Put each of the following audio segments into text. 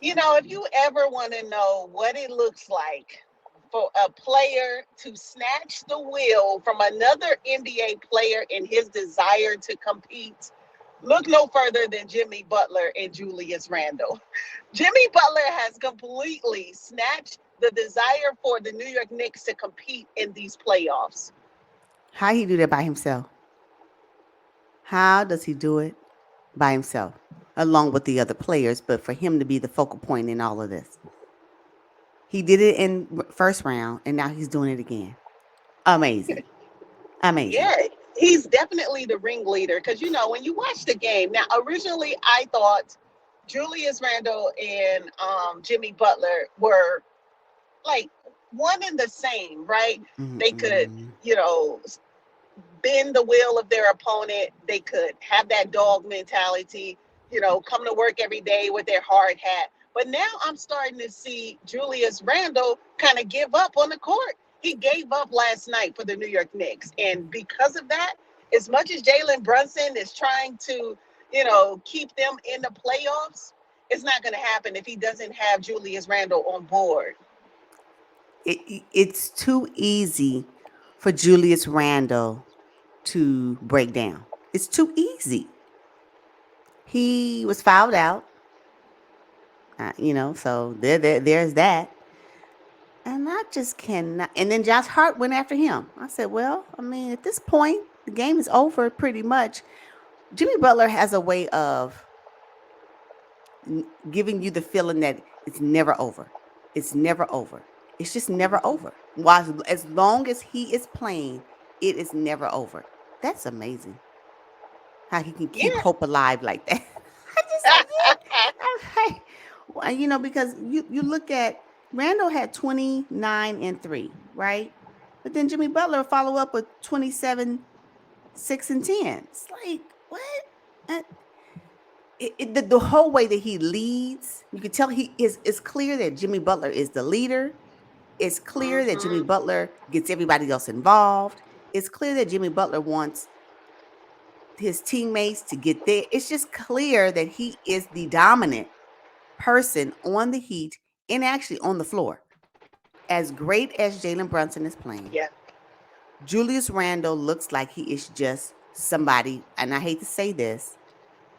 If you ever want to know what it looks like for a player to snatch the will from another NBA player in his desire to compete, look no further than Jimmy Butler and Julius Randle. Jimmy Butler has completely snatched the desire for the New York Knicks to compete in these playoffs. How he do that by himself? How does he do it by himself, along with the other players? But for him to be the focal point in all of this, he did it in first round, and now he's doing it again. Amazing, amazing. Yeah, he's definitely the ringleader because when you watch the game. Now, originally I thought Julius Randle and Jimmy Butler were like one and the same, right? They could, Mm-mm. you know, bend the will of their opponent. They could have that dog mentality, come to work every day with their hard hat. But now I'm starting to see Julius Randle kind of give up on the court. He gave up last night for the New York Knicks. And because of that, as much as Jalen Brunson is trying to, keep them in the playoffs, it's not going to happen if he doesn't have Julius Randle on board. It's too easy for Julius Randle to break down. It's too easy. He was fouled out, so there's that. And I just cannot. And then Josh Hart went after him. I said, well, I mean, at this point, the game is over pretty much. Jimmy Butler has a way of giving you the feeling that it's never over. It's never over. It's just never over. While as long as he is playing, it is never over. That's amazing. How he can keep Yeah. hope alive like that. I well, because you look at Randall had 29 and 3, right? But then Jimmy Butler follow up with 27, 6 and 10. It's like, what? Uh, the whole way that he leads, you can tell he is. It's clear that Jimmy Butler is the leader. It's clear that Jimmy Hmm. Butler gets everybody else involved. It's clear that Jimmy Butler wants his teammates to get there. It's just clear that he is the dominant person on the Heat and actually on the floor. As great as Jalen Brunson is playing, Yeah. Julius Randle looks like he is just somebody, and I hate to say this,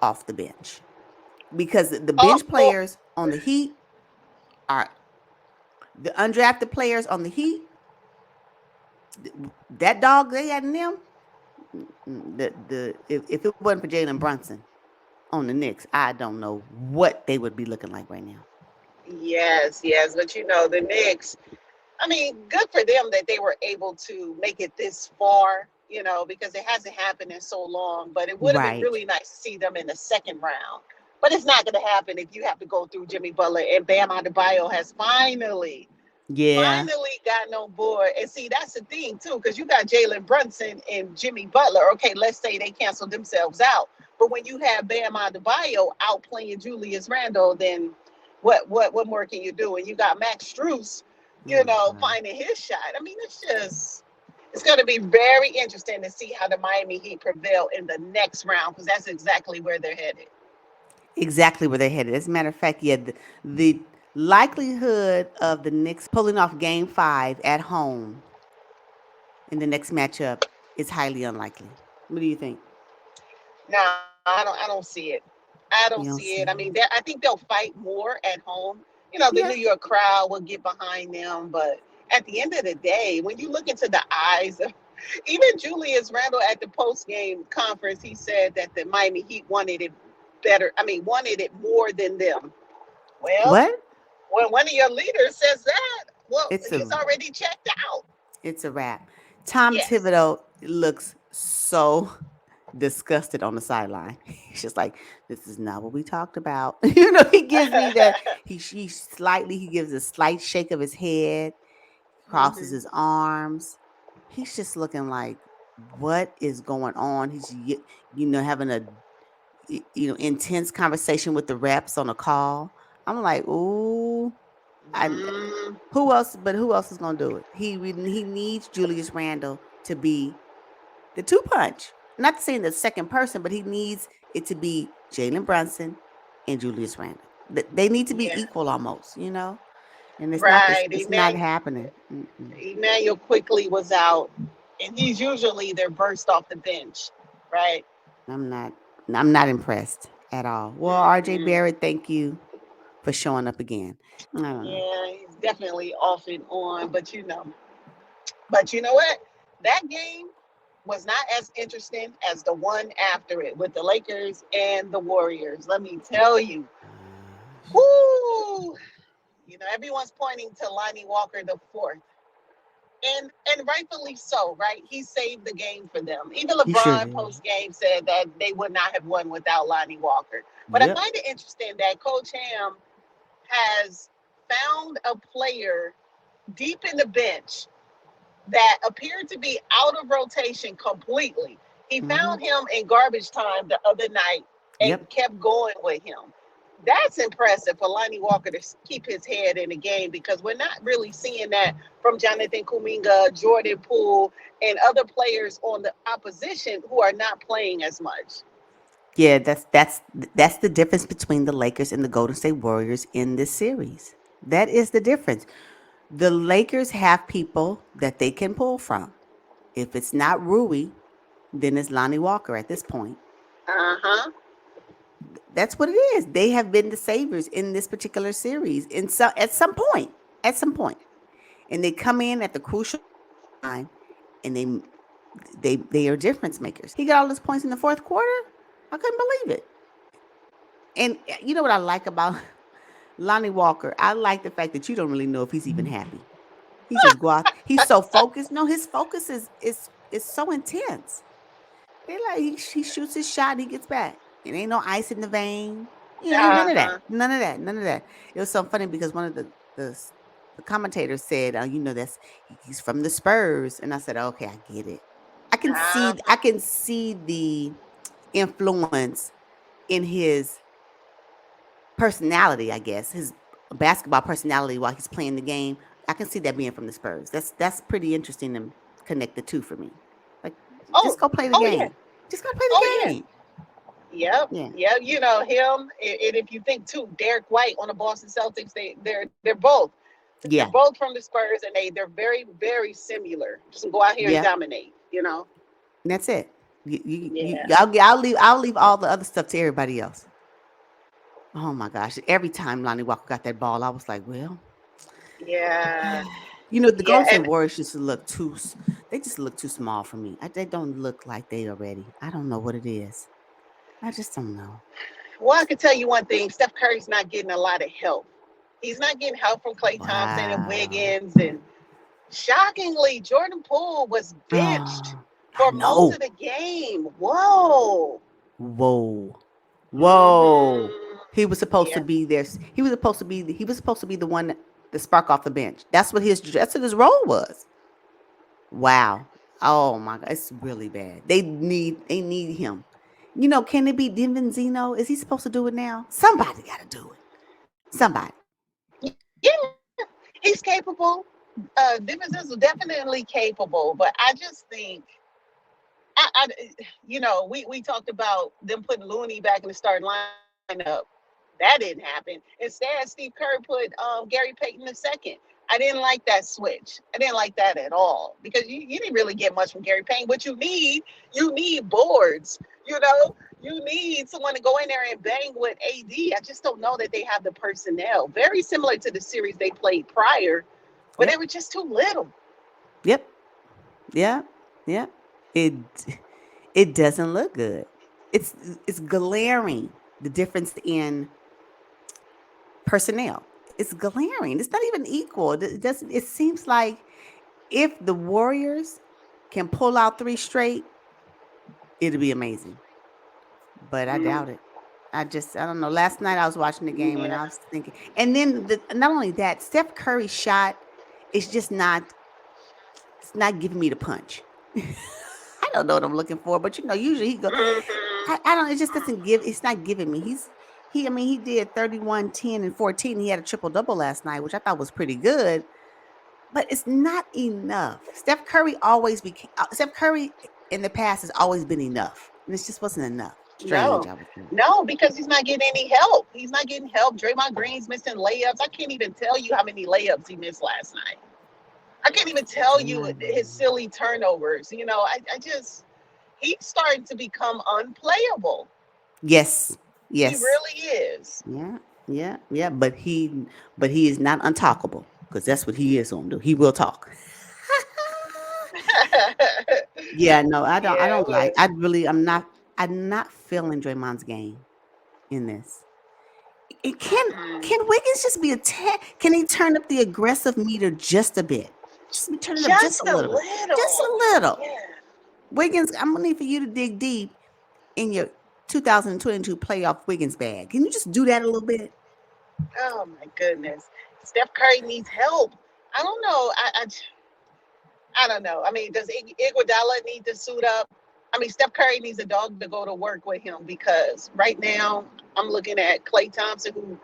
off the bench. Because the Oh, bench players on the Heat are the undrafted players on the Heat, that dog they had in them, if it wasn't for Jalen Brunson on the Knicks, I don't know what they would be looking like right now. yes, yes. But the Knicks, I mean, good for them that they were able to make it this far, because it hasn't happened in so long. But it would have been Right. really nice to see them in the second round. But it's not going to happen if you have to go through Jimmy Butler. And Bam Adebayo has Yeah. finally gotten on board. And see, that's the thing, too, because you got Jalen Brunson and Jimmy Butler. Okay, let's say they canceled themselves out. But when you have Bam Adebayo outplaying Julius Randle, then what more can you do? And you got Max Strus, Oh my God. finding his shot. I mean, it's going to be very interesting to see how the Miami Heat prevail in the next round because that's exactly where they're headed. Exactly where they're headed. As a matter of fact, yeah, the likelihood of the Knicks pulling off Game 5 at home in the next matchup is highly unlikely. What do you think? No, I don't see it. I don't see You it. don't I mean, see I think they'll fight more at home. The New it? York crowd will get behind them, but at the end of the day, when you look into the eyes of even Julius Randle at the post game conference, he said that the Miami Heat wanted it better. I mean, wanted it more than them. Well, What? when one of your leaders says that, well, It's he's a already checked out. it's a wrap. Tom Yes. Thibodeau looks so disgusted on the sideline. He's just like, this is not what we talked about. He gives me that. He gives a slight shake of his head, crosses Hmm. his arms. He's just looking like, what is going on? He's having a intense conversation with the reps on a call. I'm like, ooh, I Mm. who else? But who else is gonna do it? He needs Julius Randle to be the two punch. Not to say the second person, but he needs it to be Jalen Brunson and Julius Randle. They need to be Yeah. equal almost, and it's not this. Right. It's not happening. Emmanuel quickly was out, and he's usually their burst off the bench, right? I'm not. I'm not impressed at all. Well, RJ Mm-mm. Barrett, thank you for showing up again. I don't know. Yeah, he's definitely off and on, but you know what? That game was not as interesting as the one after it with the Lakers and the Warriors. Let me tell you. Gosh. Whoo! Everyone's pointing to Lonnie Walker the fourth. And rightfully so, right? He saved the game for them. Even He sure LeBron did. post game said that they would not have won without Lonnie Walker. But I Yep. find it interesting that Coach Ham has found a player deep in the bench that appeared to be out of rotation completely. He Hmm. found him in garbage time the other night and Yep. kept going with him. That's impressive for Lonnie Walker to keep his head in the game because we're not really seeing that from Jonathan Kuminga, Jordan Poole, and other players on the opposition who are not playing as much. Yeah, that's the difference between the Lakers and the Golden State Warriors in this series. That is the difference. The Lakers have people that they can pull from. If it's not Rui, then it's Lonnie Walker at this point. Uh huh. That's what it is. They have been the saviors in this particular series. And so at some point, and they come in at the crucial time, and they are difference makers. He got all his points in the fourth quarter. I couldn't believe it. And you know what I like about Lonnie Walker? I like the fact that you don't really know if he's even happy. He just go out. He's so focused. No, his focus is so intense. They like he shoots his shot and he gets back. It ain't no ice in the vein. Ain't none Uh of that. huh. None of that. None of that. It was so funny because one of the commentators said, that's he's from the Spurs, and I said, okay, I get it. I can see Uh I huh. can see the influence in his personality, I guess, his basketball personality while he's playing the game. I can see that being from the Spurs. That's pretty interesting to connect the two for me. Like, just Oh, go play the oh yeah. game. Just go play Oh the yeah. game. Yep. Yeah. Yep. Him, and if you think too, Derek White on the Boston Celtics, they're both. They're Yeah. both from the Spurs, and they're very very similar. Just go out here and Yeah. dominate. And that's it. Yeah. I'll leave all the other stuff to everybody else. Oh my gosh! Every time Lonnie Walker got that ball, I was like, well, Yeah. the Yeah. Golden State And Warriors just look they just look too small for me. They don't look like they are ready. I don't know what it is. I just don't know. well, I can tell you one thing: Steph Curry's not getting a lot of help. He's not getting help from Klay Thompson and Wow. Wiggins, and shockingly, Jordan Poole was benched Oh, I for most of know. the game. Whoa. Whoa. Whoa. Hmm. He was supposed to Yeah. be there. He was supposed to be the one that spark off the bench. That's what his role was. Wow. Oh my god, it's really bad. They need him. Can it be Dinvenzino? Is he supposed to do it now? Somebody gotta do it. Somebody. Yeah. He's capable. Divins is definitely capable, but I just think we talked about them putting Looney back in the starting lineup. That didn't happen. Instead, Steve Kerr put Gary Payton the second. I didn't like that switch. I didn't like that at all because you didn't really get much from Gary Payton. What you need boards. You need someone to go in there and bang with AD. I just don't know that they have the personnel. Very similar to the series they played prior, but they Yep. were just too little. Yep. Yeah. Yeah. It it doesn't look good. It's it's glaring the difference in personnel. It's glaring. It's not even equal. It doesn't. It seems like if the Warriors can pull out three straight, it'll be amazing. But I Mm, doubt it. I don't know. Last night I was watching the game and yeah. I was thinking, and then not only that, Steph Curry's shot is just not. It's not giving me the punch. I don't know what I'm looking for, but usually he go. Mhm. I don't. It just doesn't give. It's not giving me. I mean, he did 31, 10, and 14. He had a triple double last night, which I thought was pretty good. But it's not enough. Steph Curry in the past has always been enough, and it just wasn't enough. Strange, No, I would say. no, because he's not getting any help. He's not getting help. Draymond Green's missing layups. I can't even tell you how many layups he missed last night. I can't even tell you Draymond his Green. silly turnovers. I just, he's starting to become unplayable. Yes, He yes, really is. yeah, yeah, yeah. But he is not untalkable because that's what he is gonna do. He will talk. Yeah, no, I don't. I Yeah, don't like. well, I really. I'm not. I'm not feeling Draymond's game in this. It can. mm-mm. Can Wiggins just be a tad? Can he turn up the aggressive meter just a bit? Just be turn it up just Just a a little bit. Just little. a little. Yeah. Wiggins, I'm gonna need for you to dig deep in your 2022 playoff Wiggins bag. Can you just do that a little bit? Oh my goodness. Steph Curry needs help. I don't know. I don't know. I mean, does Iguodala need to suit up? I mean, Steph Curry needs a dog to go to work with him because right now I'm looking at Klay Thompson,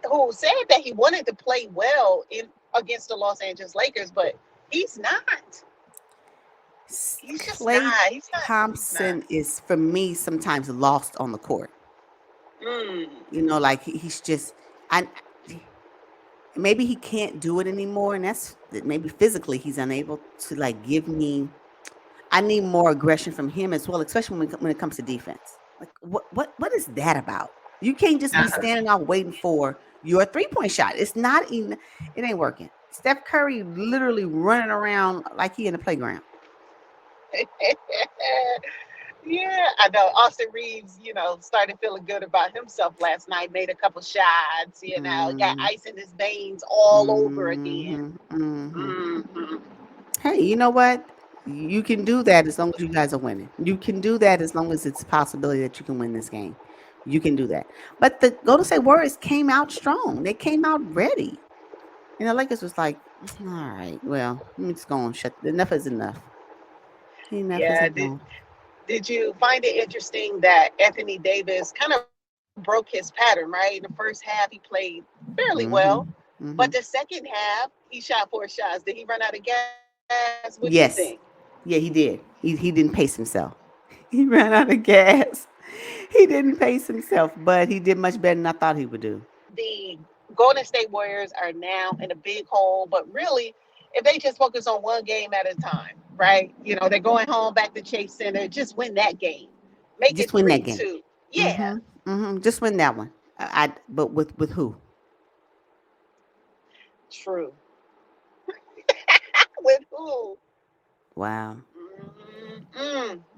who said that he wanted to play well in against the Los Angeles Lakers, but he's not. He's just Clay not. He's not. He's not. Thompson is for me sometimes lost on the court. Mm. Like he's just I maybe he can't do it anymore, and that's maybe physically he's unable to like give me. I need more aggression from him as well, especially when it comes to defense. Like what is that about? You can't just be Uh-huh. standing out waiting for your 3-point shot. It's not even. It ain't working. Steph Curry literally running around like he in the playground. Yeah, I know. Austin Reeves, started feeling good about himself last night. Made a couple shots. Got Mm, ice in his veins all over again. mhm, mhm. Hmm. Hey, you know what? You can do that as long as you guys are winning. You can do that as long as it's a possibility that you can win this game. You can do that. But the Golden State Warriors came out strong. They came out ready. And the Lakers was like, all right, well, let me just go and shut. Enough is enough. Enough is Yeah. enough. Did you find it interesting that Anthony Davis kind of broke his pattern, right? In the first half, he played fairly well, Mm-hmm. but the Mm-hmm. second half, he shot 4 shots. Did he run out of gas? What do you think? Yes. Yeah, he did. He didn't pace himself. He ran out of gas. He didn't pace himself, but he did much better than I thought he would do. The Golden State Warriors are now in a big hole, but really, if they just focus on one game at a time, right? They're going home back to Chase Center. Just win that game. Make Just it win that three game. two. Yeah, Mm-hmm. Mm-hmm. Just win that one. But with who? true. With who? Wow.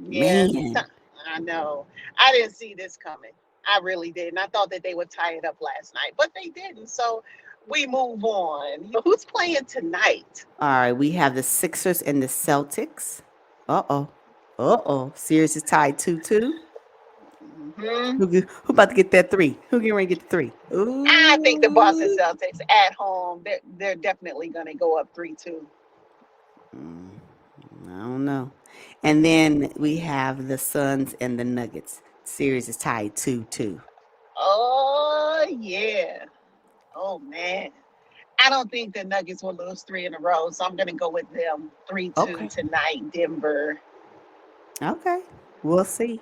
Yeah, Man. I know. I didn't see this coming. I really didn't. I thought that they would tie it up last night, but they didn't. So we move on. Who's playing tonight? All right, we have the Sixers and the Celtics. Uh-oh. Uh-oh. Series is tied 2-2. Hmm. Who about to get that three? Who getting ready to get the three? I think the Boston Ooh. Celtics at home, they're definitely going to go up 3-2. Mm, I don't know. And then we have the Suns and the Nuggets. Series is tied 2-2. Oh, yeah. Oh, man. I don't think the Nuggets will lose three in a row, so I'm going to go with them 3-2 Okay. tonight, Denver. Okay. We'll see.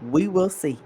We will see.